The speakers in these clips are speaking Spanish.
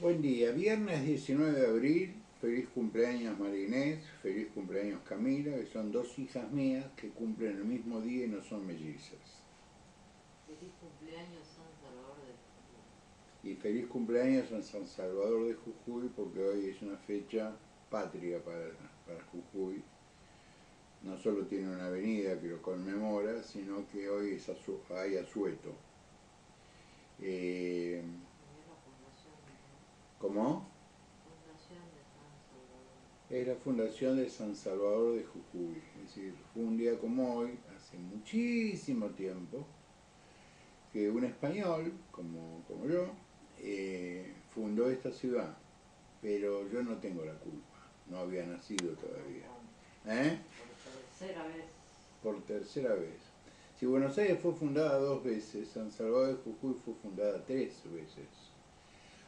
Buen día, viernes 19 de abril, feliz cumpleaños María Inés, feliz cumpleaños Camila, que son dos hijas mías que cumplen el mismo día y no son mellizas. Feliz cumpleaños San Salvador de Jujuy. Y feliz cumpleaños en San Salvador de Jujuy, porque hoy es una fecha patria para Jujuy. No solo tiene una avenida que lo conmemora, sino que hoy hay asueto. Eh, Y es la fundación, ¿no? ¿Cómo? Fundación de San Salvador. Es la fundación de San Salvador de Jujuy. Es decir, fue un día como hoy, hace muchísimo tiempo, que un español, como yo, fundó esta ciudad. Pero yo no tengo la culpa, no había nacido todavía. ¿Eh? Por tercera vez. Por tercera vez. Si Buenos Aires fue fundada dos veces, San Salvador de Jujuy fue fundada tres veces.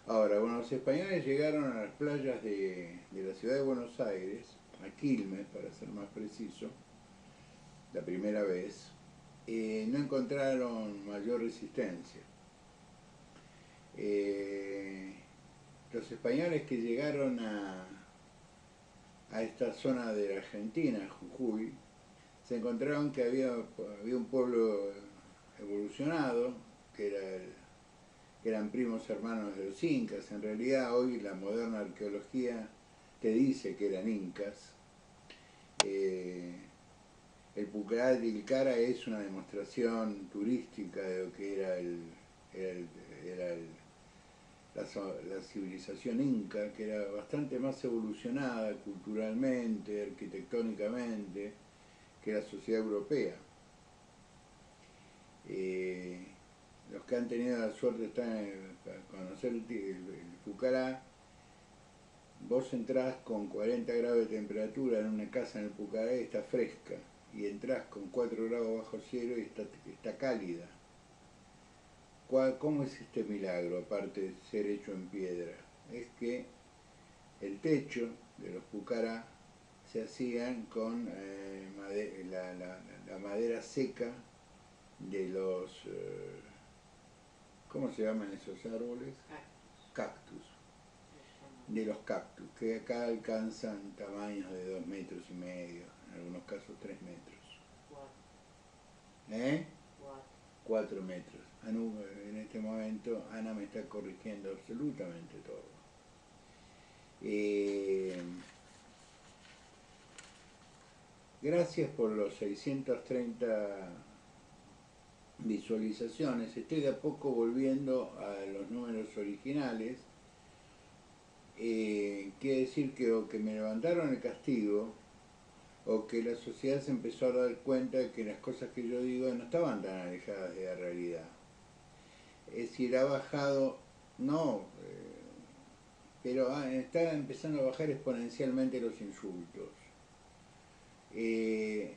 Ahora, bueno, los españoles llegaron a las playas de la ciudad de Buenos Aires, a Quilmes, para ser más preciso, la primera vez, no encontraron mayor resistencia. Los españoles que llegaron a esta zona de la Argentina, Jujuy, se encontraron que había un pueblo evolucionado, que eran primos hermanos de los incas. En realidad hoy la moderna arqueología te dice que eran incas. Eh, el Pucará de Tilcara es una demostración turística de lo que era la civilización inca, que era bastante más evolucionada culturalmente, arquitectónicamente, que la sociedad europea. Los que han tenido la suerte de conocer el Pucará, vos entrás con 40 grados de temperatura en una casa en el Pucará y está fresca, y entrás con 4 grados bajo cero y está cálida. ¿Cómo es este milagro, aparte de ser hecho en piedra? Es que el techo de los Pucará se hacían con la madera seca de los... ¿cómo se llaman esos árboles? Cactus. De los cactus, que acá alcanzan tamaños de 2,5 metros, en algunos casos 3 metros. ¿Eh? 4 metros. En este momento Ana me está corrigiendo absolutamente todo. Gracias por los 630 visualizaciones. Estoy de a poco volviendo a los números originales. Quiere decir que o que me levantaron el castigo o que la sociedad se empezó a dar cuenta de que las cosas que yo digo no estaban tan alejadas de la realidad. Es decir, ha bajado, no, pero está empezando a bajar exponencialmente los insultos. El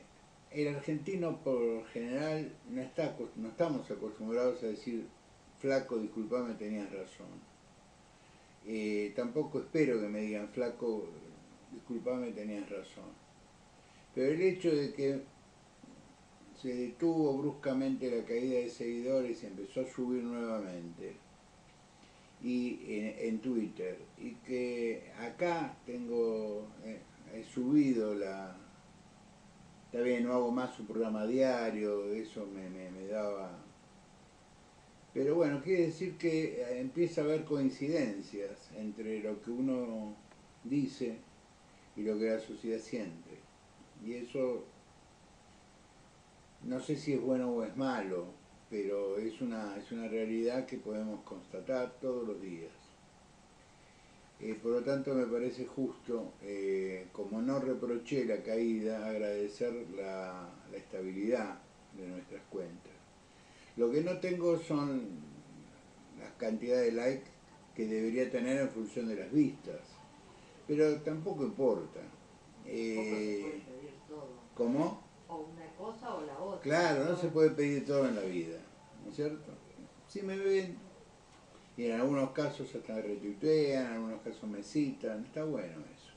argentino por lo general no estamos acostumbrados a decir flaco, disculpame, tenías razón. Tampoco espero que me digan flaco, disculpame, tenías razón. Pero el hecho de que se detuvo bruscamente la caída de seguidores y empezó a subir nuevamente y en Twitter, y que acá he subido está bien, no hago más un programa diario, eso me daba... Pero bueno, quiere decir que empieza a haber coincidencias entre lo que uno dice y lo que la sociedad siente. Y eso no sé si es bueno o es malo, pero es una realidad que podemos constatar todos los días. Por lo tanto me parece justo, como no reproché la caída, agradecer la estabilidad de nuestras cuentas. Lo que no tengo son las cantidades de likes que debería tener en función de las vistas, pero tampoco importa. Tampoco se puede pedir todo. ¿Cómo? O una cosa o la otra. Claro, no se puede pedir todo en la vida, ¿no es cierto? Si me ven, y en algunos casos hasta retuitean, en algunos casos me citan, está bueno eso.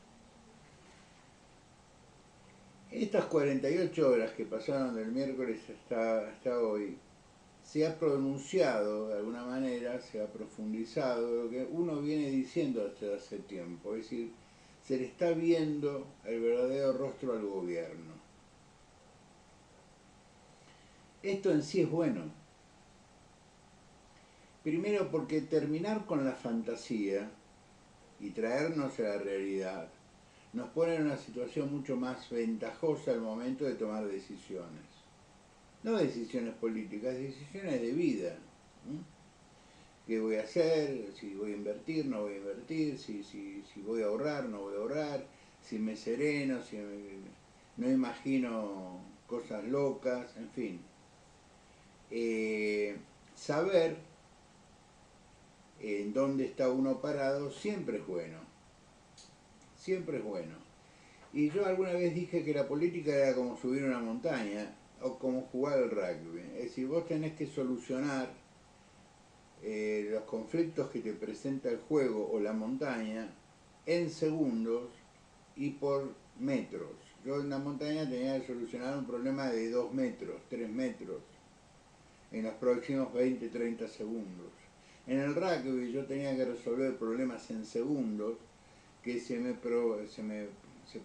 Estas 48 horas que pasaron del miércoles hasta hoy, se ha pronunciado de alguna manera, se ha profundizado lo que uno viene diciendo desde hace tiempo, es decir, se le está viendo el verdadero rostro al gobierno. Esto en sí es bueno. Primero porque terminar con la fantasía y traernos a la realidad nos pone en una situación mucho más ventajosa al momento de tomar decisiones. No decisiones políticas, decisiones de vida. ¿Qué voy a hacer? Si voy a invertir, no voy a invertir, si voy a ahorrar, no voy a ahorrar, si me sereno, si no imagino cosas locas, en fin. Saber en dónde está uno parado siempre es bueno. Siempre es bueno. Y yo alguna vez dije que la política era como subir una montaña o como jugar al rugby. Es decir, vos tenés que solucionar los conflictos que te presenta el juego o la montaña en segundos y por metros. Yo en la montaña tenía que solucionar un problema de 2 metros, 3 metros, en los próximos 20, 30 segundos. En el rugby yo tenía que resolver problemas en segundos que se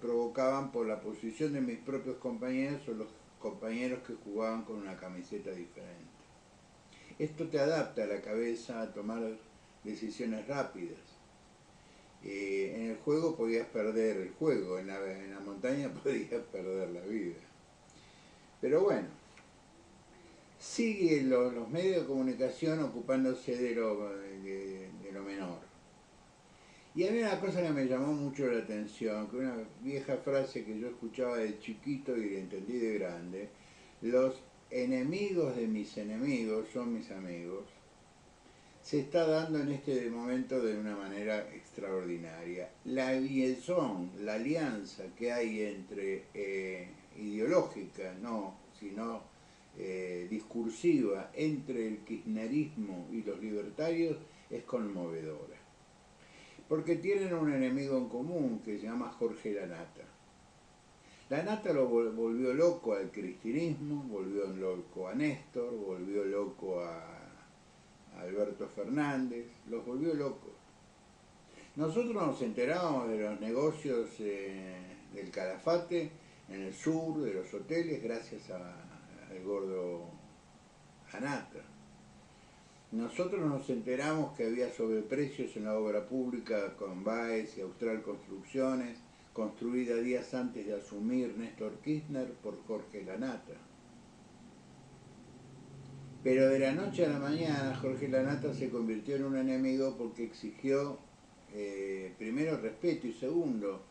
provocaban por la posición de mis propios compañeros o los compañeros que jugaban con una camiseta diferente. Esto te adapta a la cabeza a tomar decisiones rápidas. En el juego podías perder el juego, en la montaña podías perder la vida. Pero bueno, sigue los medios de comunicación ocupándose de lo menor. Y a mí una cosa que me llamó mucho la atención, que una vieja frase que yo escuchaba de chiquito y la entendí de grande: los enemigos de mis enemigos son mis amigos, se está dando en este momento de una manera extraordinaria. La liaison, la alianza que hay entre ideológica, no, sino discursiva, entre el kirchnerismo y los libertarios es conmovedora. Porque tienen un enemigo en común que se llama Jorge Lanata. Lanata lo volvió loco al cristinismo, volvió loco a Néstor, volvió loco a Alberto Fernández, los volvió locos. Nosotros nos enterábamos de los negocios del Calafate en el sur, de los hoteles, gracias al gordo Lanata. Nosotros nos enteramos que había sobreprecios en la obra pública con Baez y Austral Construcciones, construida días antes de asumir Néstor Kirchner por Jorge Lanata. Pero de la noche a la mañana Jorge Lanata se convirtió en un enemigo porque exigió, primero, respeto y segundo,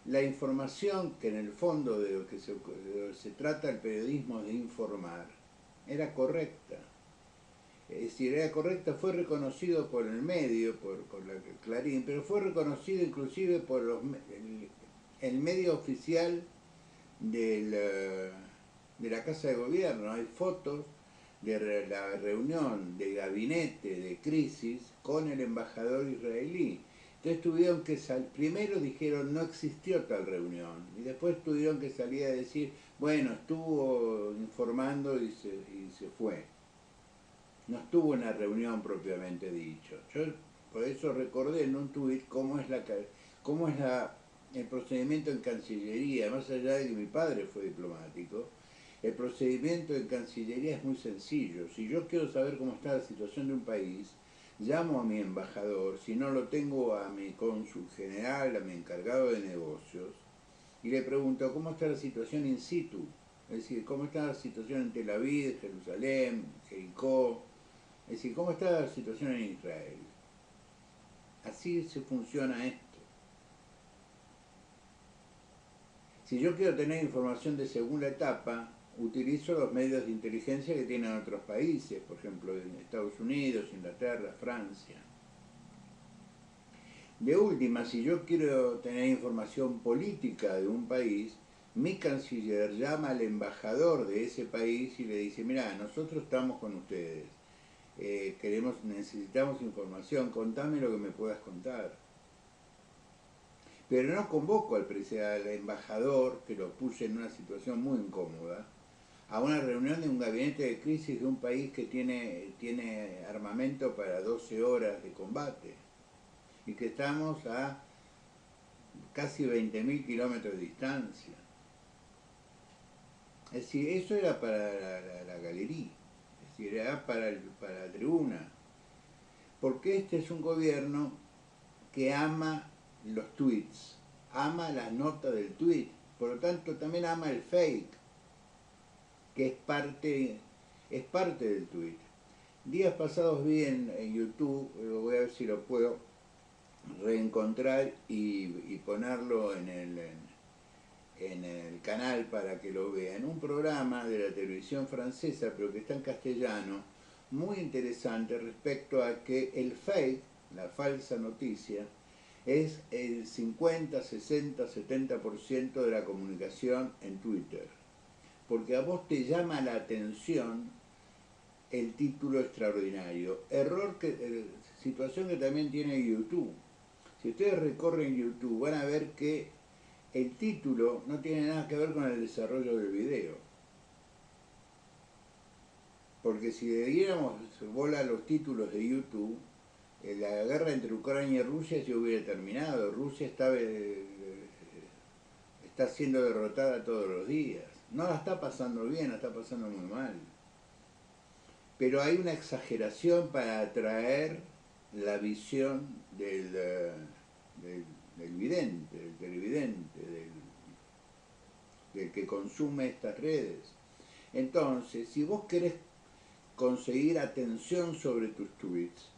la información, que en el fondo de lo que se trata el periodismo de informar, era correcta. Es decir, era correcta, fue reconocido por el medio, por la Clarín, pero fue reconocido inclusive por el medio oficial de la Casa de Gobierno. Hay fotos de la reunión de gabinete de crisis con el embajador israelí. Entonces tuvieron que primero dijeron no existió tal reunión y después tuvieron que salir a decir, bueno, estuvo informando y se fue. No estuvo una reunión propiamente dicho. Yo por eso recordé en un tuit cómo es el procedimiento en Cancillería, más allá de que mi padre fue diplomático. El procedimiento en Cancillería es muy sencillo. Si yo quiero saber cómo está la situación de un país, llamo a mi embajador, si no lo tengo a mi cónsul general, a mi encargado de negocios, y le pregunto cómo está la situación in situ. Es decir, cómo está la situación en Tel Aviv, Jerusalén, Jericó. Es decir, cómo está la situación en Israel. Así se funciona esto. Si yo quiero tener información de segunda etapa, utilizo los medios de inteligencia que tienen otros países, por ejemplo en Estados Unidos, Inglaterra, Francia. De última, si yo quiero tener información política de un país, mi canciller llama al embajador de ese país y le dice, mirá, nosotros estamos con ustedes, necesitamos información, contame lo que me puedas contar. Pero no convoco al embajador, que lo puse en una situación muy incómoda, a una reunión de un gabinete de crisis de un país que tiene armamento para 12 horas de combate y que estamos a casi 20.000 kilómetros de distancia. Es decir, eso era para la galería, es decir, era para la tribuna, porque este es un gobierno que ama los tweets, ama las notas del tweet, por lo tanto también ama el fake, que es parte del tweet. Días pasados vi en YouTube, voy a ver si lo puedo reencontrar y ponerlo en el canal para que lo vean. Un programa de la televisión francesa, pero que está en castellano, muy interesante respecto a que el fake, la falsa noticia, es el 50, 60, 70% de la comunicación en Twitter. Porque a vos te llama la atención el título extraordinario. Situación que también tiene YouTube. Si ustedes recorren YouTube van a ver que el título no tiene nada que ver con el desarrollo del video. Porque si le diéramos bola a los títulos de YouTube, la guerra entre Ucrania y Rusia se hubiera terminado. Rusia está siendo derrotada todos los días. No la está pasando bien, la está pasando muy mal. Pero hay una exageración para atraer la visión del vidente, del televidente, del que consume estas redes. Entonces, si vos querés conseguir atención sobre tus tweets,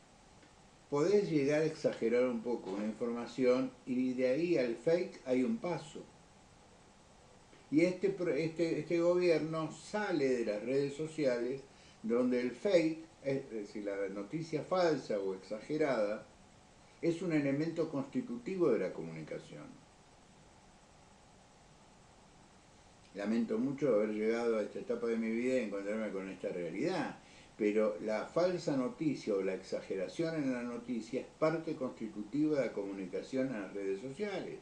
podés llegar a exagerar un poco una información y de ahí al fake hay un paso. Y este gobierno sale de las redes sociales donde el fake, es decir, la noticia falsa o exagerada, es un elemento constitutivo de la comunicación. Lamento mucho haber llegado a esta etapa de mi vida y encontrarme con esta realidad, pero la falsa noticia o la exageración en la noticia es parte constitutiva de la comunicación en las redes sociales.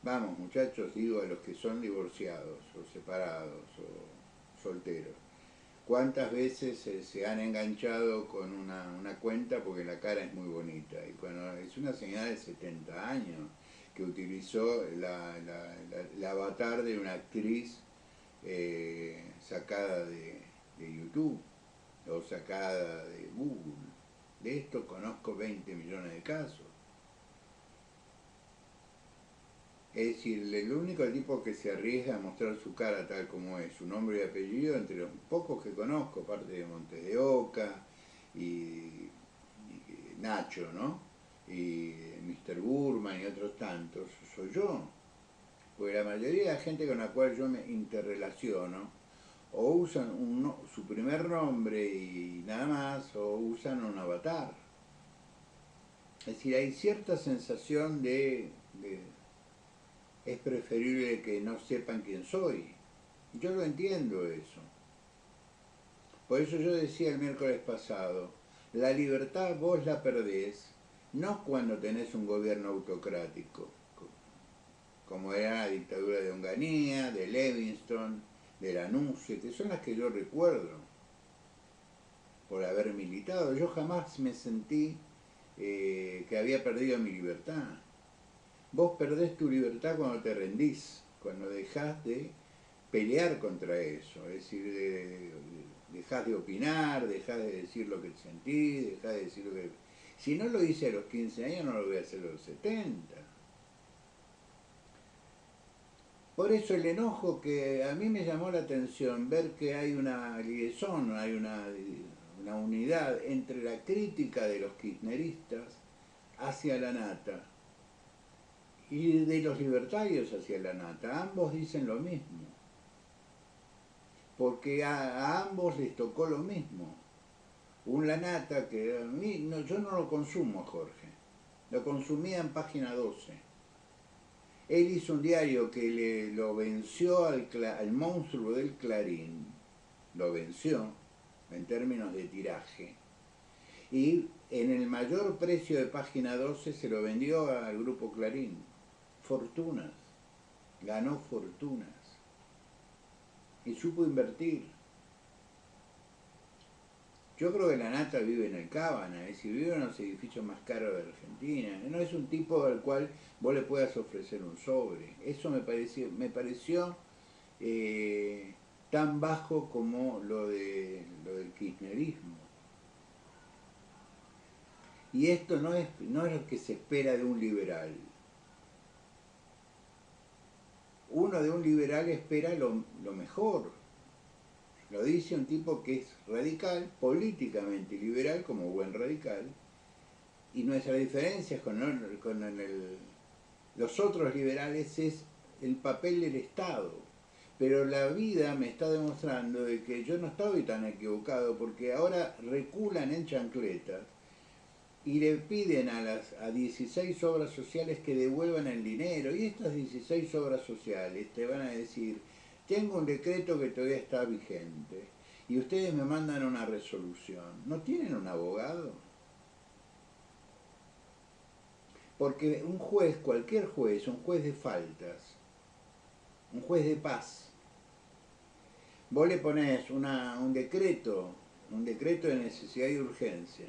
Vamos, muchachos, digo a los que son divorciados o separados o solteros. ¿Cuántas veces se han enganchado con una cuenta porque la cara es muy bonita? Y cuando es una señora de 70 años que utilizó el avatar de una actriz sacada de YouTube o sacada de Google. De esto conozco 20 millones de casos. Es decir, el único tipo que se arriesga a mostrar su cara tal como es, su nombre y apellido, entre los pocos que conozco, aparte de Montes de Oca y Nacho, ¿no? Y Mr. Burman y otros tantos, soy yo. Porque la mayoría de la gente con la cual yo me interrelaciono, o usan su primer nombre y nada más, o usan un avatar. Es decir, hay cierta sensación es preferible que no sepan quién soy. Yo lo entiendo eso. Por eso yo decía el miércoles pasado, la libertad vos la perdés, no cuando tenés un gobierno autocrático, como era la dictadura de Onganía, de Levingston, de Lanusse, que son las que yo recuerdo, por haber militado. Yo jamás me sentí que había perdido mi libertad. Vos perdés tu libertad cuando te rendís, cuando dejás de pelear contra eso, es decir, dejás de opinar, dejás de decir lo que sentís, dejás de decir lo que... Si no lo hice a los 15 años, no lo voy a hacer a los 70. Por eso el enojo que a mí me llamó la atención, ver que hay una liaison, hay una unidad entre la crítica de los kirchneristas hacia la nata y de los libertarios hacia la nata. Ambos dicen lo mismo, porque a ambos les tocó lo mismo. Un Lanata que a mí, no, yo no lo consumo, Jorge, lo consumía en Página 12. Él hizo un diario que lo venció al monstruo del Clarín, lo venció en términos de tiraje, y en el mayor precio de Página 12 se lo vendió al grupo Clarín. Fortunas, ganó fortunas. y supo invertir. Yo creo que la Nata vive en el Cábana, es decir, vive en los edificios más caros de Argentina. No es un tipo al cual vos le puedas ofrecer un sobre. Eso me pareció tan bajo como lo del kirchnerismo. Y esto no es lo que se espera de un liberal. Uno de un liberal espera lo mejor. Lo dice un tipo que es radical, políticamente liberal, como buen radical, y nuestra diferencia los otros liberales es el papel del Estado. Pero la vida me está demostrando de que yo no estoy tan equivocado, porque ahora reculan en chancletas y le piden a 16 obras sociales que devuelvan el dinero. Y estas 16 obras sociales te van a decir, tengo un decreto que todavía está vigente y ustedes me mandan una resolución. ¿No tienen un abogado? Porque un juez, cualquier juez, un juez de faltas, un juez de paz, vos le ponés un decreto de necesidad y urgencia,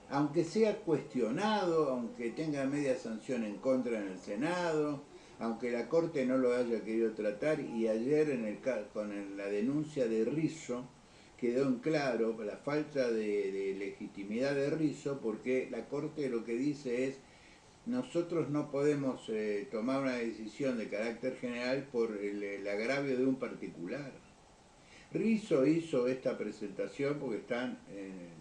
aunque sea cuestionado, aunque tenga media sanción en contra en el Senado, aunque la Corte no lo haya querido tratar, y ayer con la denuncia de Rizzo quedó en claro la falta de legitimidad de Rizzo, porque la Corte lo que dice es: nosotros no podemos tomar una decisión de carácter general por el agravio de un particular. Rizzo hizo esta presentación porque están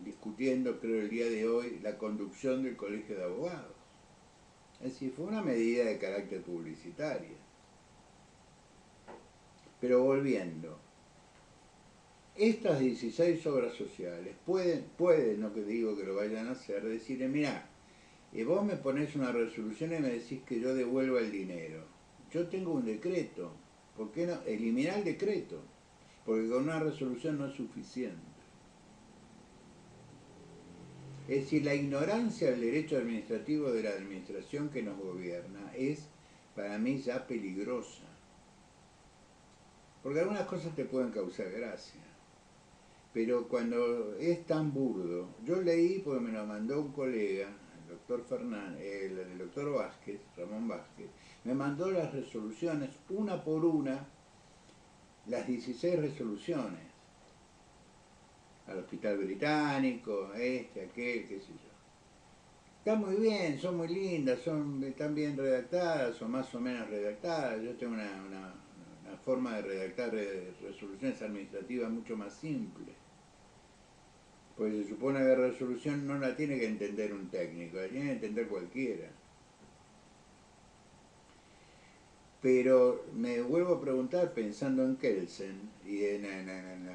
discutiendo, creo, el día de hoy, la conducción del Colegio de Abogados. Es decir, fue una medida de carácter publicitaria. Pero volviendo, estas 16 obras sociales pueden, no que digo que lo vayan a hacer, decirle: mirá, vos me ponés una resolución y me decís que yo devuelva el dinero. Yo tengo un decreto. ¿Por qué no? Eliminar el decreto. Porque con una resolución no es suficiente. Es decir, la ignorancia del derecho administrativo de la administración que nos gobierna es, para mí, ya peligrosa. Porque algunas cosas te pueden causar gracia. Pero cuando es tan burdo, yo leí, porque me lo mandó un colega, el doctor Vázquez, Ramón Vázquez, me mandó las resoluciones, una por una, las 16 resoluciones, al Hospital Británico, aquel, qué sé yo. Está muy bien, son muy lindas, están bien redactadas, o más o menos redactadas. Yo tengo una forma de redactar resoluciones administrativas mucho más simple. Pues se supone que la resolución no la tiene que entender un técnico, la tiene que entender cualquiera. Pero me vuelvo a preguntar, pensando en Kelsen y en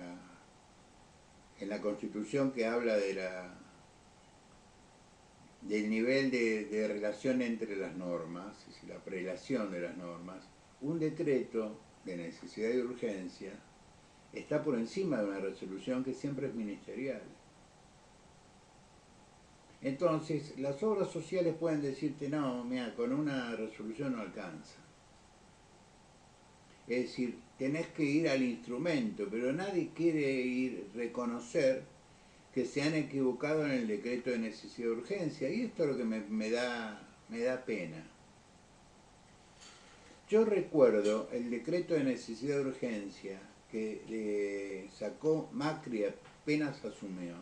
la Constitución que habla del nivel de relación entre las normas, es decir, la prelación de las normas, un decreto de necesidad y urgencia está por encima de una resolución que siempre es ministerial. Entonces, las obras sociales pueden decirte: no, mira, con una resolución no alcanza. Es decir, tenés que ir al instrumento, pero nadie quiere reconocer que se han equivocado en el decreto de necesidad y urgencia, y esto es lo que me da pena. Yo recuerdo el decreto de necesidad y urgencia que sacó Macri apenas asumió,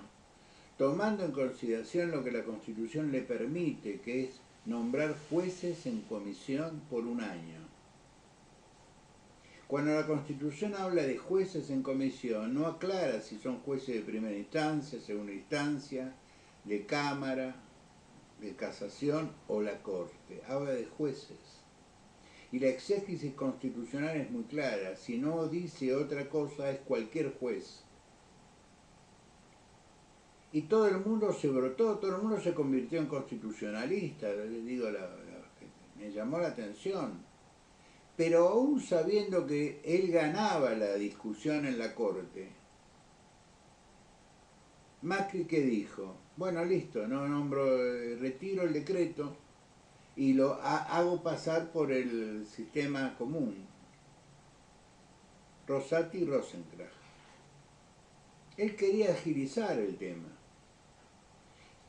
tomando en consideración lo que la Constitución le permite, que es nombrar jueces en comisión por un año. Cuando la Constitución habla de jueces en comisión, no aclara si son jueces de primera instancia, segunda instancia, de Cámara, de Casación o la Corte. Habla de jueces. Y la exégesis constitucional es muy clara. Si no dice otra cosa, es cualquier juez. Y todo el mundo se brotó, todo el mundo se convirtió en constitucionalista. Les digo, me llamó la atención. Pero aún sabiendo que él ganaba la discusión en la Corte, Macri, ¿qué dijo? Bueno, listo, no nombro, retiro el decreto y lo hago pasar por el sistema común. Rosati y Rosenkrantz. Él quería agilizar el tema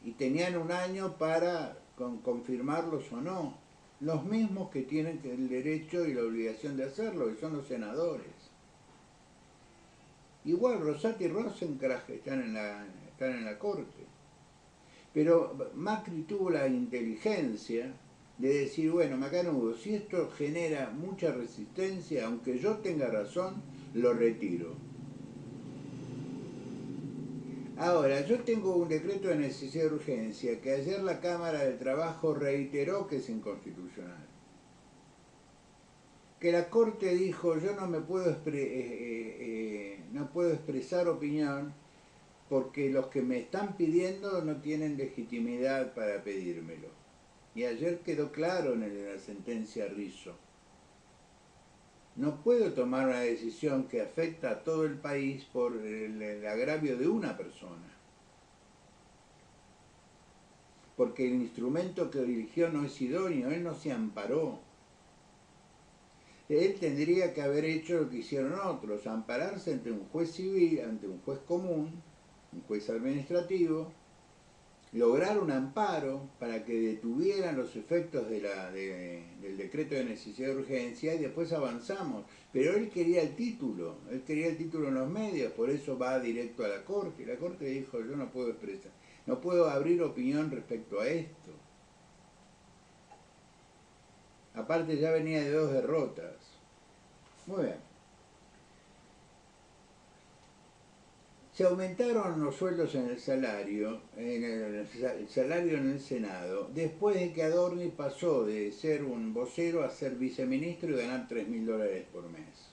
y tenían un año para confirmarlos o no. Los mismos que tienen el derecho y la obligación de hacerlo, que son los senadores. Igual Rosati y Rosenkrantz están en la corte. Pero Macri tuvo la inteligencia de decir, bueno, Macanudo, si esto genera mucha resistencia, aunque yo tenga razón, lo retiro. Ahora, yo tengo un decreto de necesidad de urgencia que ayer la Cámara de Trabajo reiteró que es inconstitucional. Que la Corte dijo, yo no me puedo, no puedo expresar opinión porque los que me están pidiendo no tienen legitimidad para pedírmelo. Y ayer quedó claro en la sentencia Rizzo. No puedo tomar una decisión que afecta a todo el país por el agravio de una persona. Porque el instrumento que eligió no es idóneo, él no se amparó. Él tendría que haber hecho lo que hicieron otros, ampararse ante un juez civil, ante un juez común, un juez administrativo, lograr un amparo para que detuvieran los efectos del decreto de necesidad de urgencia y después avanzamos. Pero él quería el título en los medios, por eso va directo a la Corte. Y la Corte dijo, yo no puedo expresar, no puedo abrir opinión respecto a esto. Aparte ya venía de 2 derrotas. Muy bien. Se aumentaron los sueldos en el salario en el Senado, después de que Adorni pasó de ser un vocero a ser viceministro y ganar $3.000 por mes.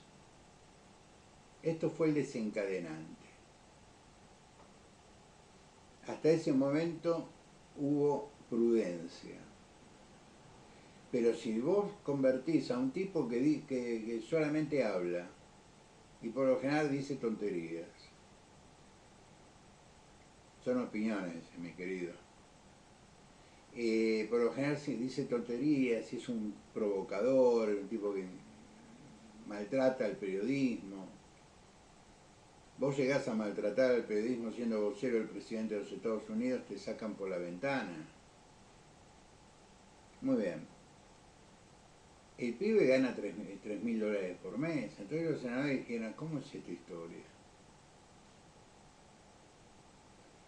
Esto fue el desencadenante. Hasta ese momento hubo prudencia. Pero si vos convertís a un tipo que solamente habla y por lo general dice tonterías, son opiniones, mi querido. Por lo general si dice tonterías, si es un provocador, un tipo que maltrata al periodismo. Vos llegás a maltratar al periodismo siendo vocero del presidente de los Estados Unidos, te sacan por la ventana. Muy bien. El pibe gana $3.000 por mes. Entonces los senadores dijeron, ¿cómo es esta historia?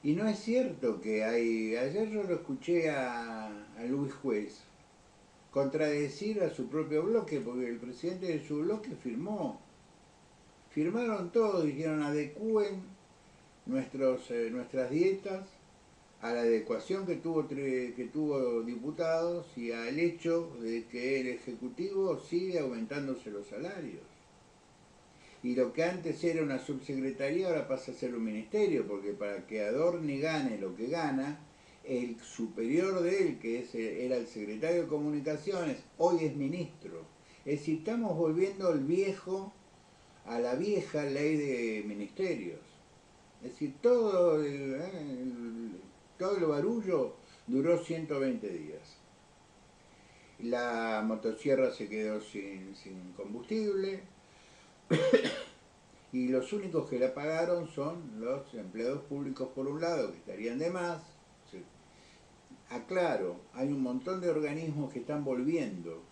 Y no es cierto que hay... Ayer yo lo escuché a Luis Juez contradecir a su propio bloque, porque el presidente de su bloque firmó. Firmaron todos, dijeron adecúen nuestras dietas a la adecuación que tuvo diputados y al hecho de que el Ejecutivo sigue aumentándose los salarios. Y lo que antes era una subsecretaría ahora pasa a ser un ministerio, porque para que Adorni gane lo que gana, el superior de él, que era el secretario de Comunicaciones, hoy es ministro. Es decir, estamos volviendo a la vieja ley de ministerios. Es decir, todo el barullo duró 120 días. La motosierra se quedó sin combustible y los únicos que la pagaron son los empleados públicos por un lado, que estarían de más. Aclaro, hay un montón de organismos que están volviendo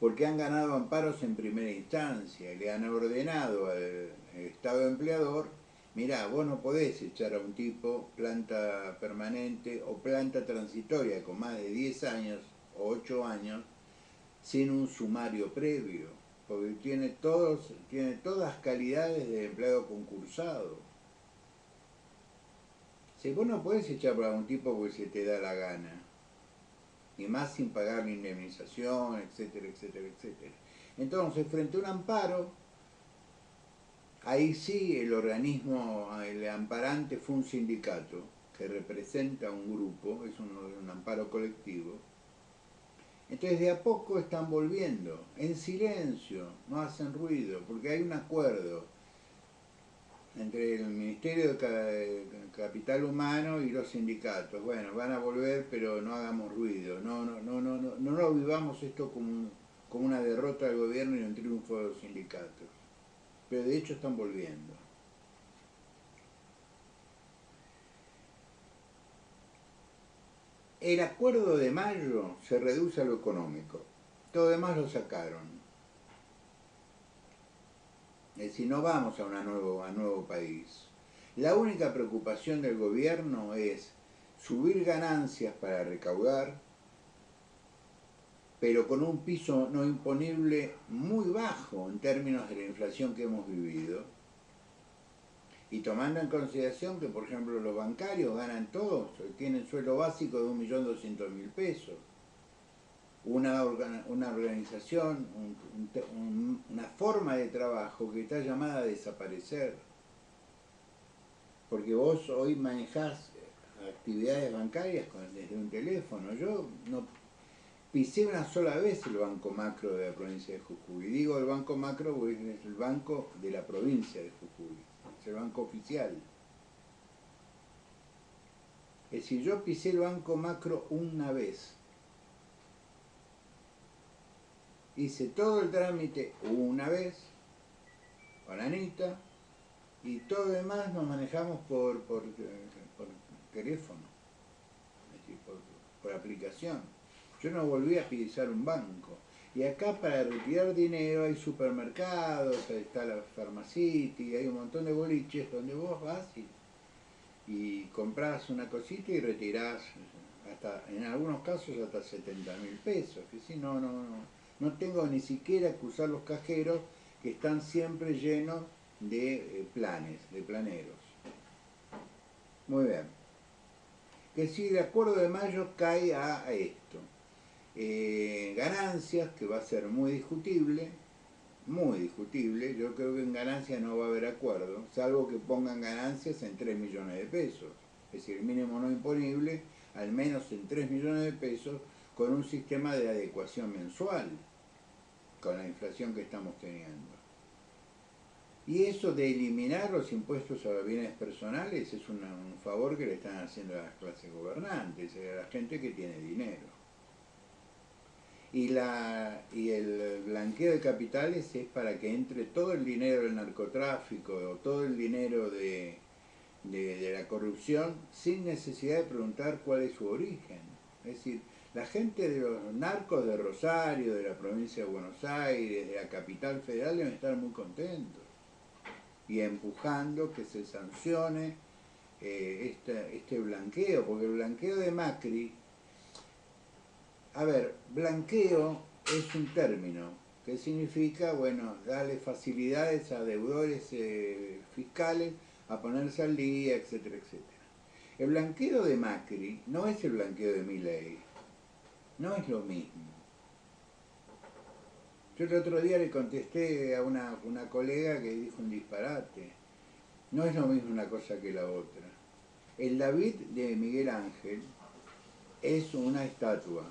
porque han ganado amparos en primera instancia y le han ordenado al Estado empleador, mirá, vos no podés echar a un tipo planta permanente o planta transitoria con más de 10 años o 8 años sin un sumario previo, porque tiene todas calidades de empleado concursado. Si vos no podés echar a un tipo porque se te da la gana, y más sin pagar la indemnización, etcétera, etcétera, etcétera. Entonces, frente a un amparo, ahí sí el organismo, el amparante fue un sindicato que representa un grupo, es un amparo colectivo. Entonces de a poco están volviendo, en silencio, no hacen ruido, porque hay un acuerdo entre el Ministerio de Capital Humano y los sindicatos. Bueno, van a volver, pero no hagamos ruido, no vivamos esto como como una derrota del gobierno y un triunfo de los sindicatos. Pero de hecho están volviendo. El acuerdo de mayo se reduce a lo económico. Todo demás lo sacaron. Es decir, no vamos a un nuevo país. La única preocupación del gobierno es subir ganancias para recaudar, pero con un piso no imponible muy bajo en términos de la inflación que hemos vivido. Y tomando en consideración que, por ejemplo, los bancarios ganan todos, tienen sueldo básico de 1.200.000 pesos. Una organización, una forma de trabajo que está llamada a desaparecer. Porque vos hoy manejás actividades bancarias desde un teléfono. Yo no pisé una sola vez el Banco Macro de la provincia de Jujuy. Y digo el Banco Macro porque es el banco de la provincia de Jujuy. Es el banco oficial. Es decir, yo pisé el Banco Macro una vez. Hice todo el trámite una vez, con Anita, y todo lo demás nos manejamos por teléfono, es decir, por aplicación. Yo no volví a pisar un banco. Y acá para retirar dinero hay supermercados, está la Pharmacity, hay un montón de boliches donde vos vas y comprás una cosita y retirás, hasta, en algunos casos hasta 70.000 pesos. Que si no tengo ni siquiera que usar los cajeros que están siempre llenos de planes, de planeros. Muy bien. Que si el acuerdo de mayo cae a esto. Ganancias, que va a ser muy discutible, yo creo que en ganancias no va a haber acuerdo, salvo que pongan ganancias en 3 millones de pesos, es decir, el mínimo no imponible, al menos en 3 millones de pesos, con un sistema de adecuación mensual, con la inflación que estamos teniendo. Y eso de eliminar los impuestos a los bienes personales es un favor que le están haciendo a las clases gobernantes, a la gente que tiene dinero. Y el blanqueo de capitales es para que entre todo el dinero del narcotráfico o todo el dinero de la corrupción sin necesidad de preguntar cuál es su origen. Es decir, la gente de los narcos de Rosario, de la provincia de Buenos Aires, de la capital federal deben estar muy contentos y empujando que se sancione este blanqueo, porque el blanqueo de Macri, a ver, blanqueo es un término que significa, bueno, darle facilidades a deudores fiscales a ponerse al día, etcétera, etcétera. El blanqueo de Macri no es el blanqueo de Milei, no es lo mismo. Yo el otro día le contesté a una colega que dijo un disparate. No es lo mismo una cosa que la otra. El David de Miguel Ángel es una estatua.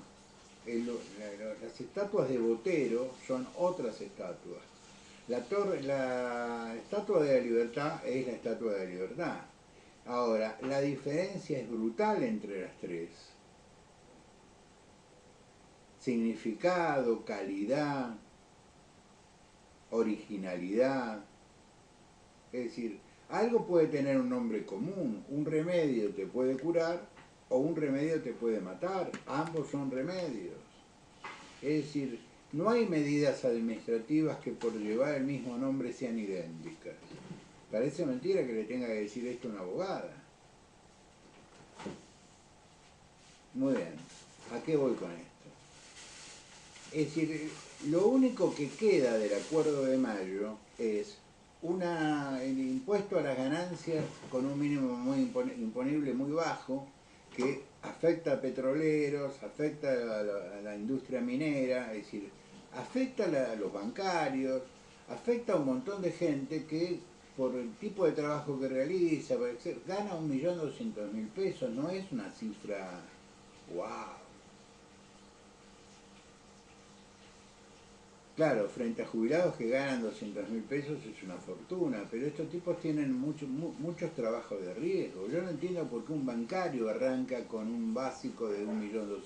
Las estatuas de Botero son otras estatuas. La estatua de la libertad es la estatua de la libertad. Ahora, la diferencia es brutal entre las tres. Significado, calidad, originalidad. Es decir, algo puede tener un nombre común. Un remedio te puede curar o un remedio te puede matar. Ambos son remedios. Es decir, no hay medidas administrativas que por llevar el mismo nombre sean idénticas. Parece mentira que le tenga que decir esto a una abogada. Muy bien, ¿a qué voy con esto? Es decir, lo único que queda del acuerdo de mayo es el impuesto a las ganancias con un mínimo muy imponible muy bajo, que afecta a petroleros, afecta a la industria minera, es decir, afecta a los bancarios, afecta a un montón de gente que por el tipo de trabajo que realiza, gana 1.200.000 pesos, no es una cifra wow. Claro, frente a jubilados que ganan 200.000 pesos es una fortuna, pero estos tipos tienen muchos trabajos de riesgo. Yo no entiendo por qué un bancario arranca con un básico de 1.200.000.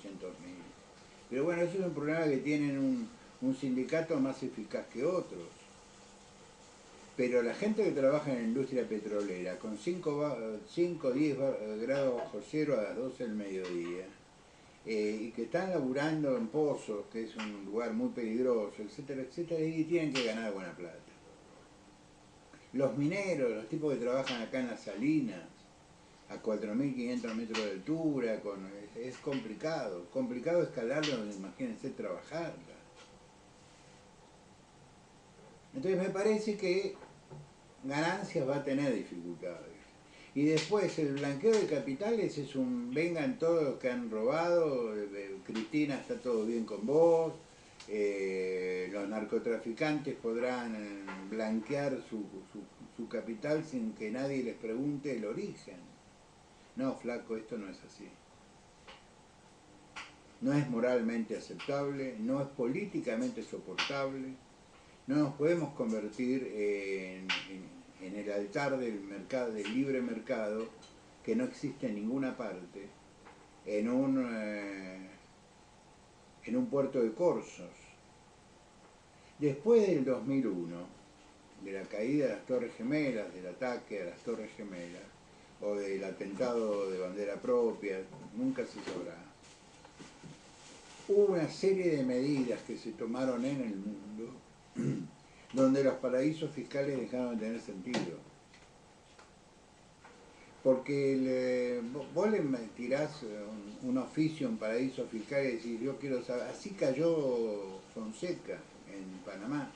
Pero bueno, eso es un problema que tienen un sindicato más eficaz que otros. Pero la gente que trabaja en la industria petrolera, con 5 o 10 grados bajo cero a las 12 del mediodía, y que están laburando en pozos, que es un lugar muy peligroso, etcétera, etcétera, y tienen que ganar buena plata. Los mineros, los tipos que trabajan acá en las salinas, a 4.500 metros de altura, es complicado. Complicado escalarlo, imagínense trabajarla. Entonces me parece que ganancias va a tener dificultades. Y después el blanqueo de capitales es un vengan todos los que han robado, Cristina está todo bien con vos, los narcotraficantes podrán blanquear su capital sin que nadie les pregunte el origen. No, flaco, esto no es así. No es moralmente aceptable, no es políticamente soportable. No nos podemos convertir en el altar del mercado, del libre mercado, que no existe en ninguna parte, en un puerto de corsos. Después del 2001, de la caída de las Torres Gemelas, del ataque a las Torres Gemelas, o del atentado de bandera propia, nunca se sabrá. Hubo una serie de medidas que se tomaron en el mundo donde los paraísos fiscales dejaron de tener sentido. Porque vos le tirás un oficio en paraíso fiscal y decís, yo quiero saber, así cayó Fonseca en Panamá.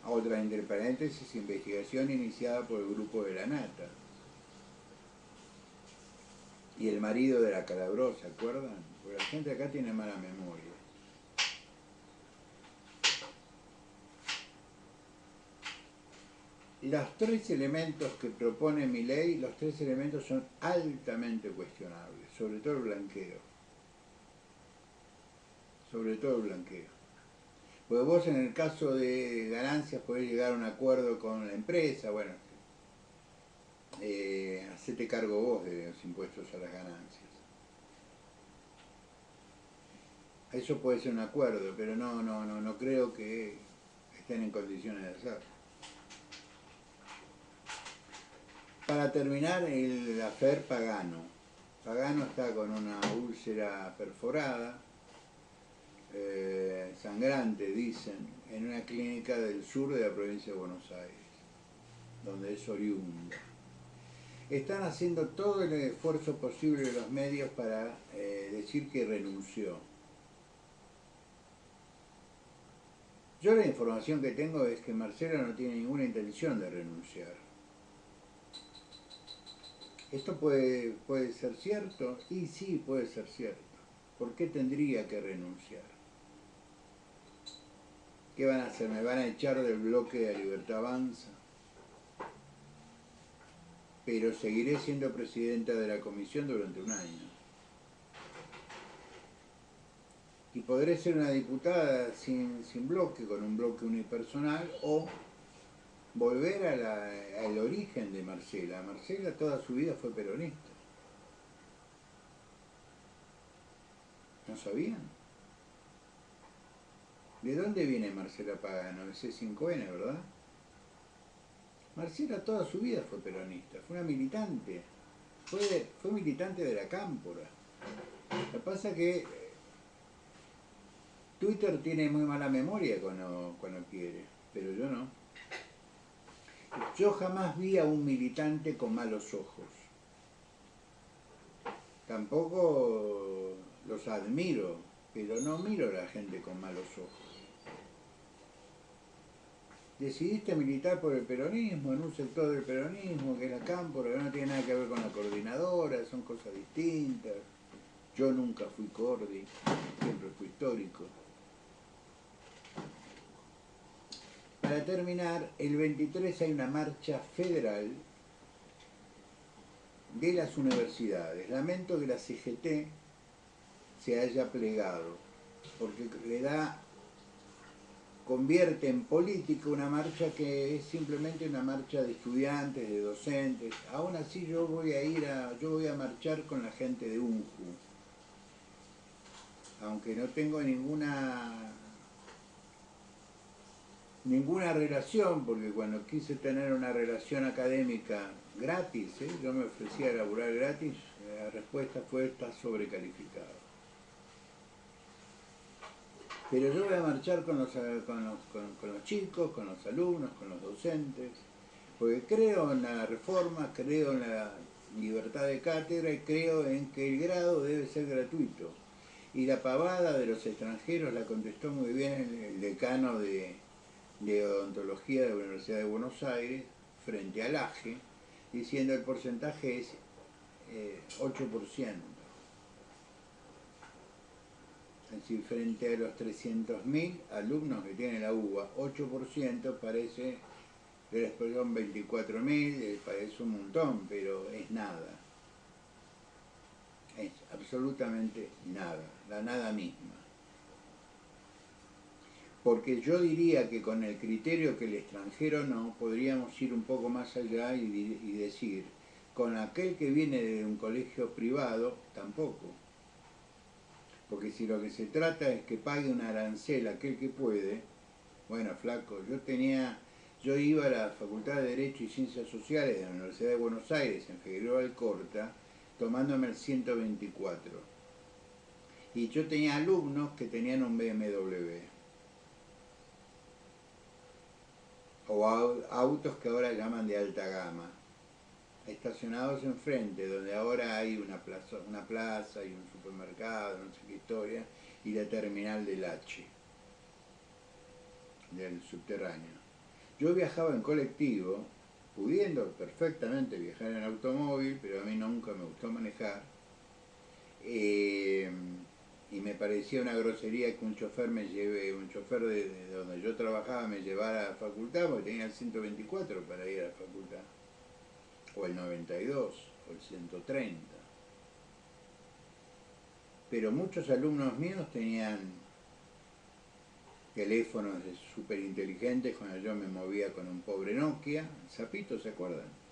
Otra, entre paréntesis, investigación iniciada por el grupo de la Nata. Y el marido de la Calabró, ¿se acuerdan? Porque la gente acá tiene mala memoria. Los 3 elementos que propone mi ley, los 3 elementos son altamente cuestionables, sobre todo el blanqueo. Sobre todo el blanqueo. Porque vos en el caso de ganancias podés llegar a un acuerdo con la empresa, bueno, hacete cargo vos de los impuestos a las ganancias. Eso puede ser un acuerdo, pero no creo que estén en condiciones de hacerlo. Para terminar, el afer Pagano. Pagano está con una úlcera perforada, sangrante, dicen, en una clínica del sur de la provincia de Buenos Aires, donde es oriundo. Están haciendo todo el esfuerzo posible de los medios para decir que renunció. Yo la información que tengo es que Marcela no tiene ninguna intención de renunciar. ¿Esto puede ser cierto? Y sí, puede ser cierto. ¿Por qué tendría que renunciar? ¿Qué van a hacer? ¿Me van a echar del bloque de Libertad Avanza? Pero seguiré siendo presidenta de la comisión durante un año. Y podré ser una diputada sin bloque, con un bloque unipersonal, o volver al origen de Marcela. Marcela toda su vida fue peronista. ¿No sabían? ¿De dónde viene Marcela Pagano? De C5N, ¿verdad? Marcela toda su vida fue peronista, fue una militante. Fue militante de la Cámpora. Lo que pasa es que Twitter tiene muy mala memoria cuando quiere, pero yo no. Yo jamás vi a un militante con malos ojos. Tampoco los admiro, pero no miro a la gente con malos ojos. Decidiste militar por el peronismo, en un sector del peronismo, que es la Cámpora, que no tiene nada que ver con la coordinadora, son cosas distintas. Yo nunca fui cordi, siempre fui histórico. Para terminar, el 23 hay una marcha federal de las universidades. Lamento que la CGT se haya plegado, porque convierte en política una marcha que es simplemente una marcha de estudiantes, de docentes. Aún así yo voy a marchar con la gente de UNJU. aunque no tengo ninguna relación, porque cuando quise tener una relación académica gratis, yo me ofrecía a laburar gratis, la respuesta fue: está sobrecalificado. Pero yo voy a marchar con los chicos, con los alumnos, con los docentes, porque creo en la reforma, creo en la libertad de cátedra y creo en que el grado debe ser gratuito. Y la pavada de los extranjeros la contestó muy bien el decano de odontología de la Universidad de Buenos Aires frente al AGE, diciendo el porcentaje es 8%. Es decir, frente a los 300.000 alumnos que tiene la UBA, 8% parece, de la expresión 24.000, parece un montón, pero es nada. Es absolutamente nada, la nada misma. Porque yo diría que con el criterio que el extranjero no, podríamos ir un poco más allá y decir, con aquel que viene de un colegio privado, tampoco. Porque si lo que se trata es que pague un arancel a aquel que puede, bueno, flaco, yo iba a la Facultad de Derecho y Ciencias Sociales de la Universidad de Buenos Aires, en Figueroa Alcorta, tomándome el 124. Y yo tenía alumnos que tenían un BMW. O autos que ahora llaman de alta gama, estacionados enfrente, donde ahora hay una plaza y un supermercado, no sé qué historia, y la terminal del H, del subterráneo. Yo viajaba en colectivo, pudiendo perfectamente viajar en automóvil, pero a mí nunca me gustó manejar, y me parecía una grosería que un chofer de donde yo trabajaba me llevara a la facultad, porque tenía el 124 para ir a la facultad, o el 92, o el 130. Pero muchos alumnos míos tenían teléfonos súper inteligentes cuando yo me movía con un pobre Nokia, el Zapito, ¿se acuerdan?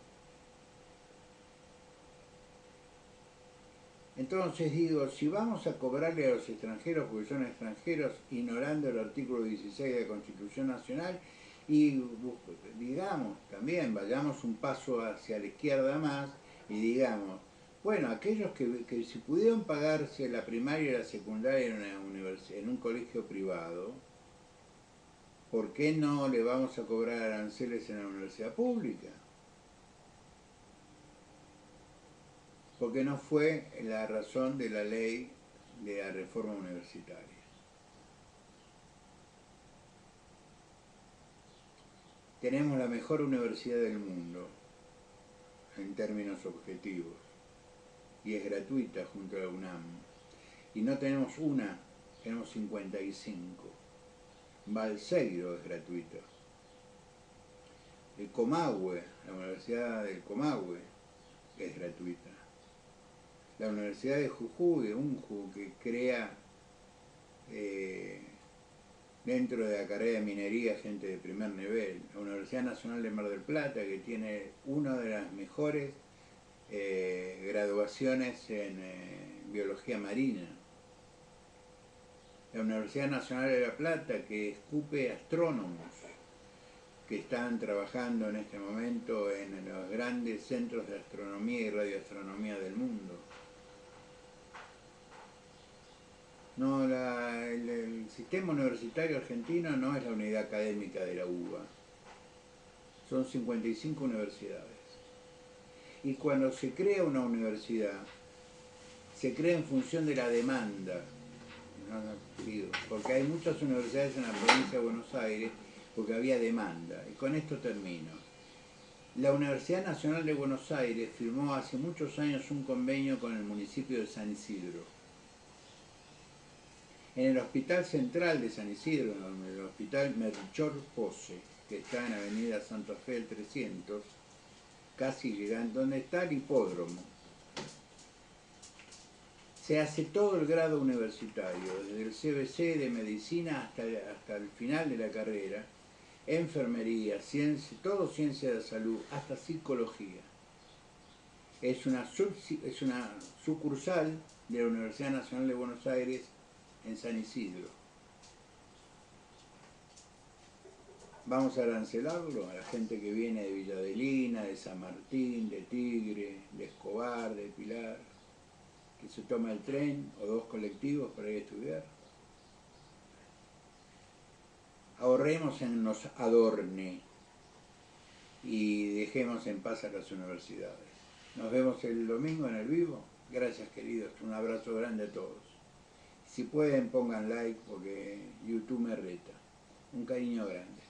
Entonces digo, si vamos a cobrarle a los extranjeros porque son extranjeros, ignorando el artículo 16 de la Constitución Nacional, y digamos, también vayamos un paso hacia la izquierda más y digamos, bueno, aquellos que si pudieron pagarse la primaria y la secundaria en un colegio privado, ¿por qué no le vamos a cobrar aranceles en la universidad pública? Porque no fue la razón de la ley de la reforma universitaria. Tenemos la mejor universidad del mundo en términos objetivos y es gratuita junto a la UNAM. Y no tenemos una, tenemos 55. Balseiro es gratuita. El Comahue, la Universidad del Comahue, es gratuita. La Universidad de Jujuy, UNJU, que crea dentro de la carrera de minería gente de primer nivel. La Universidad Nacional de Mar del Plata, que tiene una de las mejores graduaciones en biología marina. La Universidad Nacional de La Plata, que escupe astrónomos que están trabajando en este momento en los grandes centros de astronomía y radioastronomía del mundo. No, el sistema universitario argentino no es la unidad académica de la UBA. Son 55 universidades. Y cuando se crea una universidad, se crea en función de la demanda. Porque hay muchas universidades en la provincia de Buenos Aires porque había demanda. Y con esto termino. La Universidad Nacional de Buenos Aires firmó hace muchos años un convenio con el municipio de San Isidro. En el Hospital Central de San Isidro, en el Hospital Melchor Pose, que está en Avenida Santa Fe del 300, casi llegando donde está el hipódromo, se hace todo el grado universitario, desde el CBC de medicina hasta el final de la carrera, enfermería, ciencia, todo ciencia de salud, hasta psicología. Es una sucursal de la Universidad Nacional de Buenos Aires en San Isidro. Vamos a arancelarlo a la gente que viene de Villa Adelina, de San Martín, de Tigre, de Escobar, de Pilar, que se toma el tren o 2 colectivos para ir a estudiar. Ahorremos en nos adorne y dejemos en paz a las universidades. Nos vemos el domingo en el vivo. Gracias, queridos. Un abrazo grande a todos. Si pueden, pongan like porque YouTube me reta. Un cariño grande.